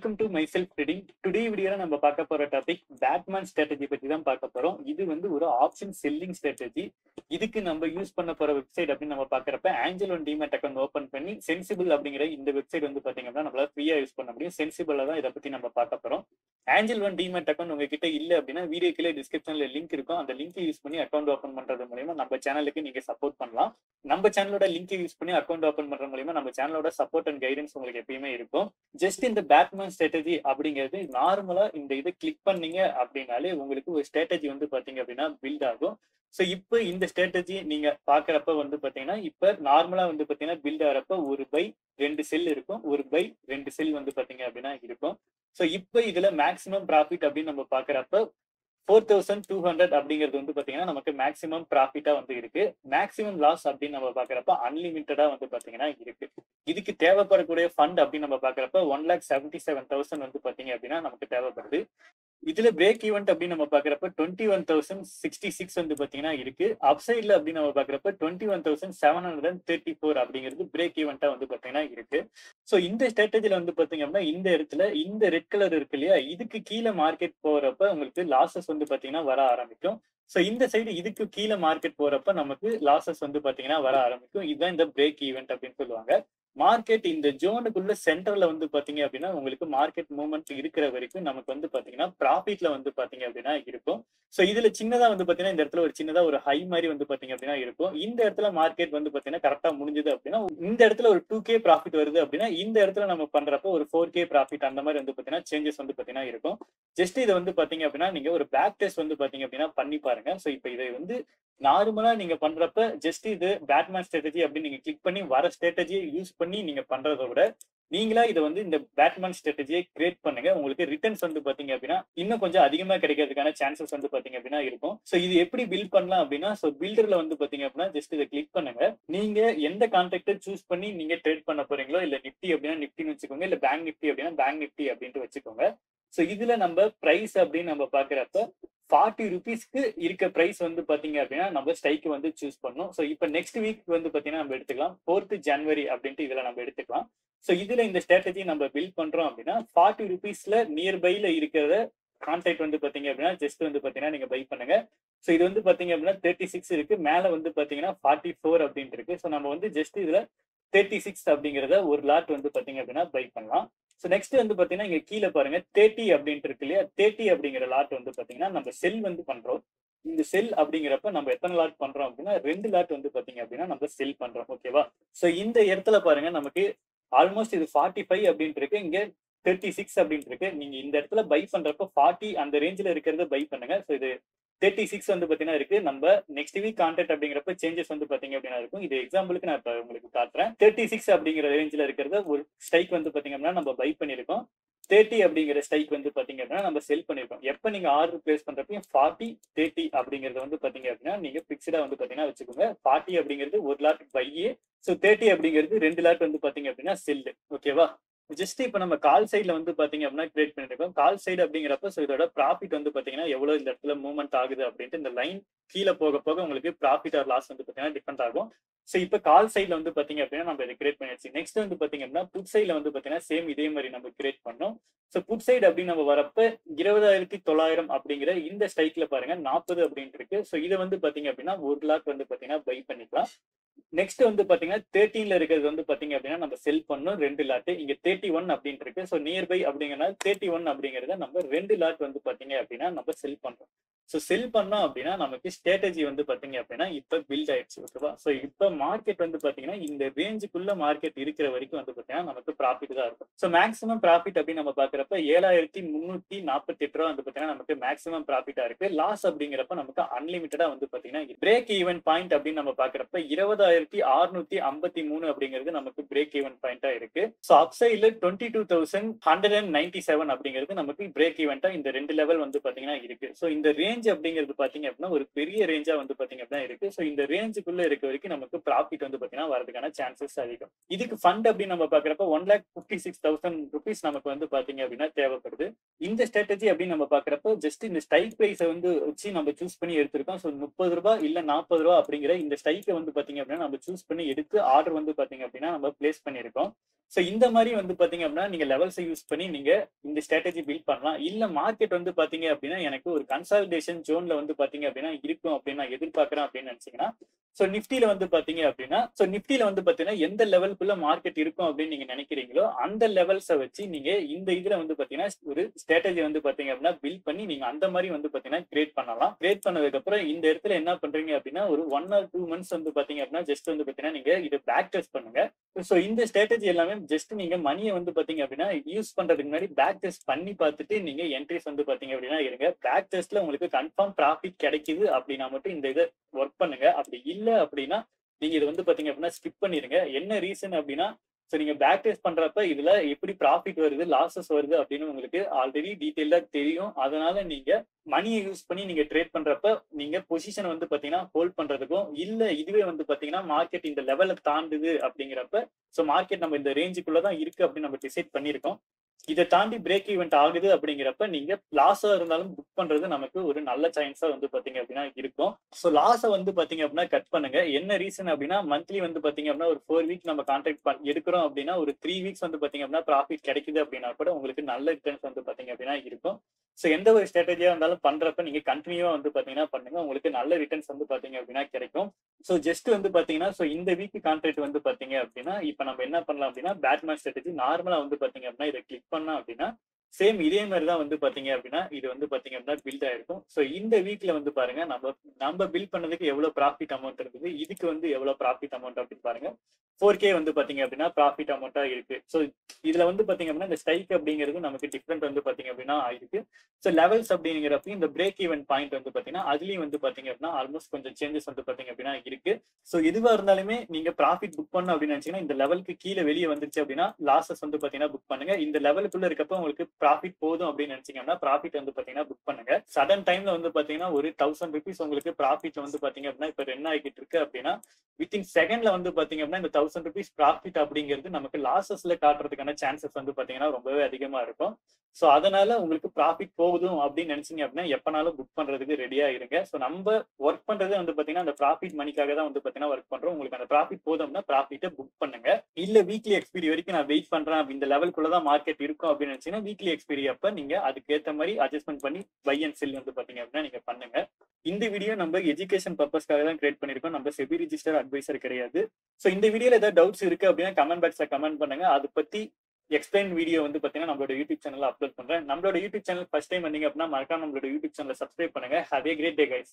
Welcome to my self trading. Today வீடியோல நம்ம பார்க்க போற டாபிக் பேட்மேன் ஸ்ட்ராட்டஜி பத்தி தான் பார்க்க போறோம். இது வந்து ஒரு ஆப்ஷன் செல்லிங் ஸ்ட்ராட்டஜி. இதுக்கு நம்ம யூஸ் பண்ண போற வெப்சைட் அப்படின்னு நம்ம பாக்குறப்ப Aanchal one demat account open பண்ணி சென்சிபிள் அப்படிங்கிற இந்த வெப்சைட் வந்து பாத்தீங்கன்னா நம்மளால ஃப்ரீயா யூஸ் பண்ண முடியும். சென்சிபிளா தான் இதை பத்தி நம்ம பார்க்க போறோம். ஆஞ்சல் ஒன் டிமேட் அக்கௌண்ட் உங்ககிட்ட இல்ல அப்படின்னா வீடியோ கீழே டிஸ்கிரிப்ஷன்ல லிங்க் இருக்கும். அந்த லிங்க் யூஸ் பண்ணி அக்கௌண்ட் ஓபன் பண்றது மூலமா நம்ம சேனலுக்கு நீங்க சப்போர்ட் பண்ணலாம். நம்ம சேனலோட லிங்க் யூஸ் பண்ணி அக்கௌண்ட் ஓபன் பண்றது மூலமா நம்ம சேனலோட சப்போர்ட் அண்ட் கைடன்ஸ் உங்களுக்கு எப்பயுமே இருக்கும். ஜஸ்ட் இந்த பேட்மேன் ஸ்ட்ராட்டஜி அப்படிங்கிறது நார்மலா இந்த இதை கிளிக் பண்ணீங்க அப்படின்னாலே உங்களுக்கு ஒரு ஸ்ட்ராட்டஜி வந்து பாத்தீங்க அப்படின்னா பில்ட் ஆகும். சோ இப்போ இந்த ஸ்ட்ராட்டஜி நீங்க பாக்குறப்ப வந்து பாத்தீங்கன்னா இப்ப நார்மலா வந்து பாத்தீங்கன்னா பில்ட் ஆகிறப்ப ஒரு பை 2 செல் இருக்கும், ஒரு பை 2 செல் வந்து பாத்தீங்க அப்படின்னா இருக்கும். சோ இப்போ இதுல மேக்ஸிமம் ப்ராஃபிட் அப்படின்னு நம்ம பாக்குறப்ப 4200 அப்படிங்கிறது வந்து பாத்தீங்கன்னா நமக்கு மேக்ஸிமம் ப்ராஃபிட்டா வந்து இருக்கு. மேக்ஸிமம் லாஸ் அப்படின்னு நம்ம பாக்குறப்ப அன்லிமிட்டடா வந்து பாத்தீங்கன்னா இருக்கு. இதுக்கு தேவைப்படக்கூடிய ஃபண்ட் அப்படின்னு நம்ம பாக்குறப்ப 1,77,000 வந்து பாத்தீங்க அப்படின்னா நமக்கு தேவைப்படுது. இதுல பிரேக் ஈவென்ட் அப்படின்னு நம்ம பாக்குறப்ப 21,066 வந்து பாத்தீங்கன்னா இருக்கு. அப்சைட்ல அப்படின்னு நம்ம பாக்குறப்ப 21,734 அப்படிங்கிறது பிரேக் ஈவெண்டா வந்து பாத்தீங்கன்னா இருக்கு. சோ இந்த ஸ்ட்ராட்டஜில வந்து பாத்தீங்க அப்படின்னா இந்த இடத்துல இந்த ரெட் கலர் இருக்கு இல்லையா, இதுக்கு கீழே மார்க்கெட் போறப்ப உங்களுக்கு லாசஸ் வந்து பாத்தீங்கன்னா வர ஆரம்பிக்கும். சோ இந்த சைடு இதுக்கு கீழே மார்க்கெட் போறப்ப நமக்கு லாசஸ் வந்து பாத்தீங்கன்னா வர ஆரம்பிக்கும். இதுதான் இந்த பிரேக் ஈவென்ட் அப்படின்னு சொல்லுவாங்க. மார்க்கெட் இந்த ஜோனுக்குள்ள சென்டர்ல வந்து பாத்தீங்க அப்படின்னா உங்களுக்கு மார்க்கெட் மூவ்மெண்ட் இருக்கிற வரைக்கும் நமக்கு வந்து பாத்தீங்கன்னா ப்ராஃபிட்ல வந்து பாத்தீங்க அப்படின்னா இருக்கும். சோ இதுல சின்னதா வந்து பாத்தீங்கன்னா இந்த இடத்துல ஒரு சின்னதா ஒரு ஹை மாதிரி வந்து பாத்தீங்க அப்படின்னா இருக்கும். இந்த இடத்துல மார்க்கெட் வந்து பாத்தீங்கன்னா கரெக்டா முடிஞ்சது அப்படின்னா இந்த இடத்துல ஒரு 2K ப்ராஃபிட் வருது அப்படின்னா இந்த இடத்துல நம்ம பண்றப்ப ஒரு 4K ப்ராஃபிட் அந்த மாதிரி வந்து பாத்தீங்கன்னா சேஞ்சஸ் வந்து பாத்தீங்கன்னா இருக்கும். ஜஸ்ட் இதை வந்து பாத்தீங்க அப்படின்னா நீங்க ஒரு பேக் டெஸ்ட் வந்து பாத்தீங்க அப்படின்னா பண்ணி பாருங்க. சோ இப்போ இதை வந்து நார்மலா நீங்க பண்றப்ப ஜஸ்ட் இது பேட்மேன் ஸ்ட்ராட்டஜி அப்படின்னு நீங்க கிளிக் பண்ணி வர ஸ்ட்ராட்டஜியை யூஸ் பண்ணி நீங்க பண்றதை விட நீங்களா இதை வந்து இந்த பேட்மேன் ஸ்ட்ராட்டஜியை கிரியேட் பண்ணுங்க. உங்களுக்கு ரிட்டர்ன்ஸ் வந்து பாத்தீங்க அப்படின்னா இன்னும் கொஞ்சம் அதிகமா கிடைக்கிறதுக்கான சான்சஸ் வந்து பாத்தீங்க அப்படின்னா இருக்கும். சோ இது எப்படி பில்ட் பண்ணலாம் அப்படின்னா சோ பில்டர்ல வந்து பாத்தீங்க அப்படின்னா ஜஸ்ட் இதை கிளிக் பண்ணுங்க. நீங்க எந்த கான்ட்ராக்டை சூஸ் பண்ணி நீங்க ட்ரேட் பண்ண போறீங்களோ, இல்ல நிப்டி அப்படின்னா நிப்டின்னு வச்சுக்கோங்க, இல்ல பேங்க் நிப்டி அப்படின்னா பேங்க் நிப்டி அப்படின்ட்டு வச்சுக்கோங்க. சோ இதுல நம்ம பிரைஸ் அப்படின்னு நம்ம பாக்குறப்ப 40 ருபீஸ்க்கு இருக்க பிரைஸ் வந்து பாத்தீங்க அப்படின்னா நம்ம ஸ்ட்ரைக் வந்து சூஸ் பண்ணணும். சோ இப்போ நெக்ஸ்ட் வீக் வந்து பாத்தீங்கன்னா நம்ம எடுத்துக்கலாம் 4th ஜனவரி அப்படின்ட்டு இதுல நம்ம எடுத்துக்கலாம். சோ இதுல இந்த ஸ்ட்ராட்டஜி நம்ம பில்ட் பண்றோம் அப்படின்னா 40 ருபீஸ்ல நியர்பைல இருக்கிற கான்ட்ராக்ட் வந்து பாத்தீங்க அப்படின்னா ஜஸ்ட் வந்து பாத்தீங்கன்னா நீங்க பை பண்ணுங்க. சோ இது வந்து பாத்தீங்க அப்படின்னா 36 இருக்கு, மேல வந்து பாத்தீங்கன்னா 44 அப்படின்ட்டு இருக்கு. சோ நம்ம வந்து ஜஸ்ட் இதுல 36 அப்படிங்கறத ஒரு லாட் வந்து பாத்தீங்க அப்படின்னா பை பண்ணலாம். சோ நெக்ஸ்ட் வந்து பாத்தீங்கன்னா இங்க கீழே பாருங்க 30 அப்படின்ட்டு இருக்கு இல்லையா, 30 அப்படிங்கிற லாட் வந்து பாத்தீங்கன்னா நம்ம செல் வந்து பண்றோம். இந்த செல் அப்படிங்கிறப்ப நம்ம எத்தனை லாட் பண்றோம் அப்படின்னா 2 லாட் வந்து பாத்தீங்க அப்படின்னா நம்ம செல் பண்றோம். ஓகேவா? சோ இந்த இடத்துல பாருங்க நமக்கு ஆல்மோஸ்ட் இது 45 அப்படின்ட்டு இருக்கு, இங்க 36 அப்படின்ட்டு இருக்கு. நீங்க இந்த இடத்துல பை பண்றப்ப 40 அந்த ரேஞ்சில இருக்கிறத பை பண்ணுங்க. சோ இது 36 வந்து பாத்தீங்கன்னா இருக்கு. நம்ம நெக்ஸ்ட் வீக் கான்ட்ராக்ட் அப்படிங்கிறப்ப சேஞ்சஸ் வந்து பாத்தீங்க அப்படின்னா இருக்கும். இது எக்ஸாம்பிளுக்கு நான் இப்ப உங்களுக்கு காட்டுறேன். 36 அப்படிங்கிற ரேஞ்சில இருக்கிறத ஒரு ஸ்ட்ரைக் வந்து பாத்தீங்க அப்படின்னா நம்ம பை பண்ணிருக்கோம். 30 அப்படிங்கிற ஸ்ட்ரைக் வந்து பாத்தீங்க அப்படின்னா நம்ம செல் பண்ணிருக்கோம். எப்ப நீங்க ஆர்டர் பிளேஸ் பண்றப்பையும் 40 30 அப்படிங்கறது வந்து பாத்தீங்க அப்படின்னா நீங்க பிக்ஸ்டா வந்து பாத்தீங்கன்னா வச்சுக்கோங்க. 40 அப்படிங்கிறது ஒரு லாட் பை, சோ 30 அப்படிங்கிறது 2 லாட் வந்து பாத்தீங்க அப்படின்னா செல். ஓகேவா? ஜஸ்ட் இப்ப நம்ம கால் சைட்ல வந்து பாத்தீங்க அப்படின்னா கிரியேட் பண்ணிருக்கோம். கால் சைடு அப்படிங்கிறப்ப சோ இதோட ப்ராஃபிட் வந்து பாத்தீங்கன்னா எவ்வளவு இந்த இடத்துல மூவ்மெண்ட் ஆகுது அப்படின்ட்டு இந்த லைன் கீழே போக போக உங்களுக்கு ப்ராஃபிட் ஆர் லாஸ் வந்து பாத்தீங்கன்னா டிஃபரெண்ட் ஆகும். சோ இப்ப கால் சைட்ல வந்து பாத்தீங்க அப்படின்னா நம்ம இதை கிரியேட் பண்ணியாச்சு. நெக்ஸ்ட் வந்து பாத்தீங்க அப்படின்னா புட் சைட்ல வந்து பாத்தீங்கன்னா சேம் இதே மாதிரி நம்ம கிரியேட் பண்ணோம். சோ புட் சைடு அப்படின்னு நம்ம வரப்ப 20,900 அப்படிங்கிற இந்த ஸ்ட்ரைக்ல பாருங்க 40 அப்படின்ட்டு இருக்கு. சோ இதை வந்து பாத்தீங்க அப்படின்னா ஒரு லாட் வந்து பாத்தீங்கன்னா பை பண்ணிக்கலாம். நெக்ஸ்ட் வந்து பாத்தீங்கன்னா 13ல இருக்கிறது வந்து பாத்தீங்க அப்படின்னா நம்ம செல் பண்ணோம் 2 லாட். இங்க 31 அப்படின்ட்டு இருக்கு. சோ நியர்பை அப்படிங்கறனால 31 அப்படிங்கறத நம்ம 2 லாட் வந்து பாத்தீங்க அப்படின்னா நம்ம செல் பண்றோம். சோ செல் பண்ணோம் அப்படின்னா நமக்கு ஸ்ட்ராட்டஜி வந்து பாத்தீங்க அப்படின்னா இப்ப பில்ட் ஆயிடுச்சு. ஓகேவா? சோ இப்ப மார்க்கெட் வந்து பாத்தீங்கன்னா இந்த ரேஞ்சுக்குள்ள மார்க்கெட் இருக்கிற வரைக்கும் வந்து பாத்தீங்கன்னா நமக்கு ப்ராஃபிட் தான் இருக்கும். சோ மேக்ஸிமம் ப்ராஃபிட் அப்படின்னு நம்ம பாக்குறப்ப 7,348 ரூபா வந்து பாத்தீங்கன்னா நமக்கு மேக்ஸிமம் ப்ராஃபிட்டா இருக்கு. லாஸ் அப்படிங்கிறப்ப நமக்கு அன்லிமிட்டடா வந்து பாத்தீங்கன்னா பிரேக் ஈவன் பாயிண்ட் அப்படின்னு நம்ம பாக்குறப்ப 20,653 அப்படிங்கிறது நமக்கு பிரேக் ஈவன் பாயிண்டா இருக்கு. சோ அப்சைட்ல 22,197 அப்படிங்கிறது நமக்கு பிரேக் ஈவெண்டா இந்த 2 லெவல் வந்து பாத்தீங்கன்னா இருக்கு. சோ இந்த ரேஞ்ச் அப்படிங்கிறது பாத்தீங்க அப்படின்னா ஒரு பெரிய ரேஞ்சா வந்து பாத்தீங்க அப்படின்னா இருக்கு. சோ இந்த ரேஞ்சுக்குள்ள இருக்க வரைக்கும் நமக்கு ப்ராஃபிட் வந்து பாத்தீங்கன்னா வரதுக்கான சான்சஸ் அதிகம். இதுக்கு ஃபண்ட் அப்படின்னு நம்ம பாக்குறப்ப 1,56,000 rupees நமக்கு வந்து பாத்தீங்க அப்படின்னா தேவைப்படுது. இந்த ஸ்ட்ராட்டஜி அப்படின்னு நம்ம பாக்குறப்ப ஜஸ்ட் இந்த ஸ்ட்ரைக் பிரைஸ் வந்து வச்சு நம்ம சூஸ் பண்ணி எடுத்திருக்கோம். சோ 30 ரூபாய் இல்ல 40 ரூபாய் அப்படிங்கிற இந்த ஸ்ட்ரைக்கை வந்து பாத்தீங்க அப்படின்னா நம்ம சூஸ் பண்ணி எடுத்து ஆர்டர் வந்து பாத்தீங்க அப்படின்னா நம்ம பிளேஸ் பண்ணிருக்கோம். சோ இந்த மாதிரி வந்து பாத்தீங்க அப்படின்னா நீங்க லெவல்ஸை யூஸ் பண்ணி நீங்க இந்த ஸ்ட்ராட்டஜி பில்ட் பண்ணலாம். இல்ல மார்க்கெட் வந்து பாத்தீங்க அப்படின்னா எனக்கு ஒரு கன்சாலிடேஷன் ஜோன்ல வந்து பாத்தீங்க அப்படின்னா இருக்கும் அப்படின்னு நான் எதிர்பார்க்கறேன் அப்படின்னு நினைச்சீங்கன்னா, சோ நிப்டில வந்து பாத்தீங்க அப்படின்னா நிப்டில வந்து பாத்தீங்கன்னா எந்த லெவலுக்குள்ள மார்க்கெட் இருக்கும் அப்படின்னு நீங்க நினைக்கிறீங்களோ அந்த லெவல்ஸை வச்சு நீங்க இந்த இதுல வந்து பாத்தீங்கன்னா ஒரு ஸ்ட்ராட்டஜி வந்து பாத்தீங்க அப்படின்னா பில்ட் பண்ணி நீங்க அந்த மாதிரி வந்து பாத்தீங்கன்னா கிரியேட் பண்ணலாம். கிரியேட் பண்ணதுக்கு அப்புறம் இந்த இடத்துல என்ன பண்றீங்க அப்படின்னா ஒரு 1 or 2 months வந்து பாத்தீங்க அப்படின்னா ஜஸ்ட் வந்து பாத்தீங்கன்னா நீங்க இது பேக் டெஸ்ட் பண்ணுங்க. சோ இந்த ஸ்ட்ராட்டஜி எல்லாமே ஜஸ்ட் நீங்க மணியை வந்து பாத்தீங்க அப்படின்னா யூஸ் பண்றதுக்கு முன்னாடி பேக் டெஸ்ட் பண்ணி பார்த்துட்டு நீங்க என்ட்ரிஸ் வந்து பாத்தீங்க அப்படின்னா இருங்க. பேக் டெஸ்ட்ல உங்களுக்கு கன்ஃபார்ம் ப்ராஃபிட் கிடைக்குது அப்படின்னா மட்டும் இந்த இதை ஒர்க் பண்ணுங்க. அப்படி இல்ல அப்படின்னா நீங்க இது வந்து பாத்தீங்க அப்படின்னா ஸ்கிப் பண்ணிருங்க. என்ன ரீசன் அப்படின்னா சோ நீங்க பேக் டெஸ்ட் பண்றப்ப இதுல எப்படி ப்ராஃபிட் வருது லாசஸ் வருது அப்படின்னு உங்களுக்கு ஆல்ரெடி டீடைல்டா தெரியும். அதனால நீங்க மணியை யூஸ் பண்ணி நீங்க ட்ரேட் பண்றப்ப நீங்க பொசிஷன் வந்து பாத்தீங்கன்னா ஹோல்ட் பண்றதுக்கும் இல்ல இதுவே வந்து பாத்தீங்கன்னா மார்க்கெட் இந்த லெவலை தாண்டுது அப்படிங்கிறப்ப சோ மார்க்கெட் நம்ம இந்த ரேஞ்சுக்குள்ளதான் இருக்கு அப்படின்னு நம்ம டிசைட் பண்ணிருக்கோம். இதை தாண்டி பிரேக் ஈவென்ட் ஆகுது அப்படிங்கிறப்ப நீங்க லாஸா இருந்தாலும் புக் பண்றது நமக்கு ஒரு நல்ல சான்ஸா வந்து பாத்தீங்க அப்படின்னா இருக்கும். சோ லாஸை வந்து பாத்தீங்க அப்படின்னா கட் பண்ணுங்க. என்ன ரீசன் அப்படின்னா மந்த்லி வந்து பாத்தீங்க அப்படின்னா ஒரு 4 வீக் நம்ம கான்ட்ராக்ட் எடுக்கிறோம் அப்படின்னா ஒரு 3 வீக்ஸ் வந்து பாத்தீங்க அப்படின்னா ப்ராஃபிட் கிடைக்குது அப்படின்னா கூட உங்களுக்கு நல்ல ரிட்டர்ன்ஸ் வந்து பாத்தீங்க அப்படின்னா இருக்கும். சோ எந்த ஒரு ஸ்ட்ராட்டஜியா இருந்தாலும் பண்றப்ப நீங்க கண்டினியூவா வந்து பாத்தீங்கன்னா பண்ணுங்க. உங்களுக்கு நல்ல ரிட்டர்ன்ஸ் வந்து பாத்தீங்க அப்படின்னா கிடைக்கும். சோ ஜஸ்ட் வந்து பாத்தீங்கன்னா சோ இந்த வீக் கான்ட்ராக்ட் வந்து பாத்தீங்க அப்படின்னா இப்ப நம்ம என்ன பண்ணலாம் அப்படின்னா பேட்மேன் ஸ்ட்ராட்டஜி நார்மலா வந்து பாத்தீங்க அப்படின்னா இதை கிளிக் பண்ணா அப்படின்னா சேம் இதே மாதிரி தான் வந்து பாத்தீங்க அப்படின்னா இது வந்து பாத்தீங்க அப்படின்னா பில்ட் ஆயிருக்கும். சோ இந்த வீக்ல வந்து பாருங்க நம்ம பில்ட் பண்ணதுக்கு எவ்வளவு ப்ராஃபிட் அமௌண்ட் இருக்குது, இதுக்கு வந்து எவ்வளவு ப்ராஃபிட் அமௌண்ட் அப்படின்னு பாருங்க. 4K வந்து பாத்தீங்க அப்படின்னா ப்ராஃபிட் அமௌண்டா இருக்கு. சோ இதுல வந்து பாத்தீங்க அப்படின்னா இந்த ஸ்ட்ரைக் அப்படிங்கிறது நமக்கு டிஃபரெண்ட் வந்து பாத்தீங்க அப்படின்னா ஆயிருக்கு. சோ லெவல்ஸ் அப்படிங்கிறப்ப இந்த பிரேக் ஈவன் பாயிண்ட் வந்து பாத்தீங்கன்னா அதுலயும் வந்து பாத்தீங்க அப்படின்னா ஆல்மோஸ்ட் கொஞ்சம் சேஞ்சஸ் வந்து பாத்தீங்க அப்படின்னா இருக்கு. சோ எதுவா இருந்தாலுமே நீங்க ப்ராஃபிட் புக் பண்ணணும் அப்படின்னு நினைச்சீங்கன்னா இந்த லெவலுக்கு கீழே வெளியே வந்துருச்சு அப்படின்னா லாசஸ் வந்து பாத்தீங்கன்னா புக் பண்ணுங்க. இந்த லெவலுக்குள்ள இருக்கப்ப உங்களுக்கு ப்ராஃபிட் போதும் அப்படின்னு நினைச்சீங்கன்னா ப்ராஃபிட் வந்து பாத்தீங்கன்னா புக் பண்ணுங்க. சடன் டைம்ல வந்து பாத்தீங்கன்னா ஒரு 1000 rupees உங்களுக்கு ப்ராஃபிட் வந்து பாத்தீங்க அப்படின்னா இப்ப ரன் ஆகிட்டு இருக்கு அப்படின்னா வித்தின் செகண்ட்ல வந்து பாத்தீங்க அப்படின்னா இந்த 1000 rupees ப்ராஃபிட் அப்படிங்கிறது நமக்கு லாசஸ்ல காட்டுறதுக்கான சான்சஸ் வந்து பாத்தீங்கன்னா ரொம்பவே அதிகமா இருக்கும். சோ அதனால உங்களுக்கு ப்ராஃபிட் போகுதும் அப்படின்னு நினைச்சீங்க அப்படின்னா எப்பனாலும் புக் பண்றதுக்கு ரெடியா இருங்க. சோ நம்ம ஒர்க் பண்றது வந்து பாத்தீங்கன்னா அந்த ப்ராஃபிட் மணிக்காக தான் வந்து பாத்தீங்கன்னா ஒர்க் பண்றோம். உங்களுக்கு அந்த ப்ராஃபிட் போதும்னா ப்ராஃபிட்டை புக் பண்ணுங்க. இல்ல வீக்லி எக்ஸ்பீரி வரைக்கும் நான் வெயிட் பண்றேன் இந்த லெவலுக்குள்ளதான் மார்க்கெட் இருக்கும் அப்படின்னு நினைச்சீங்கன்னா வீக்லி எக்ஸ்பீரி அப்ப நீங்க அதுக்கு ஏத்த மாதிரி அட்ஜஸ்ட்மெண்ட் பண்ணி பை அண்ட் செல் வந்து பாத்தீங்க அப்படின்னா நீங்க பண்ணுங்க. இந்த வீடியோ நம்ம எஜுகேஷன் பர்பஸ்க்காக தான் கிரியேட் பண்ணிருக்கோம். நம்ம செபி ரிஜிஸ்டர் அட்வைசர் கிடையாது. சோ இந்த வீடியோல ஏதாவது டவுட்ஸ் இருக்கு அப்படின்னா கமெண்ட் பாக்ஸ்ல கமெண்ட் பண்ணுங்க. அதை பத்தி எக்ஸ்பிளைன் வீடியோ வந்து பாத்தீங்கன்னா நம்மளோட யூடியூப் சேனல்ல அப்லோட் பண்றேன். நம்மளோட யூடியூப் சேனல் ஃபர்ஸ்ட் டைம் வந்தீங்க அப்படின்னா மறக்காம நம்மளோட யூடியூப் சேனலை சப்ஸ்கிரைப் பண்ணுங்க. Have a great day guys.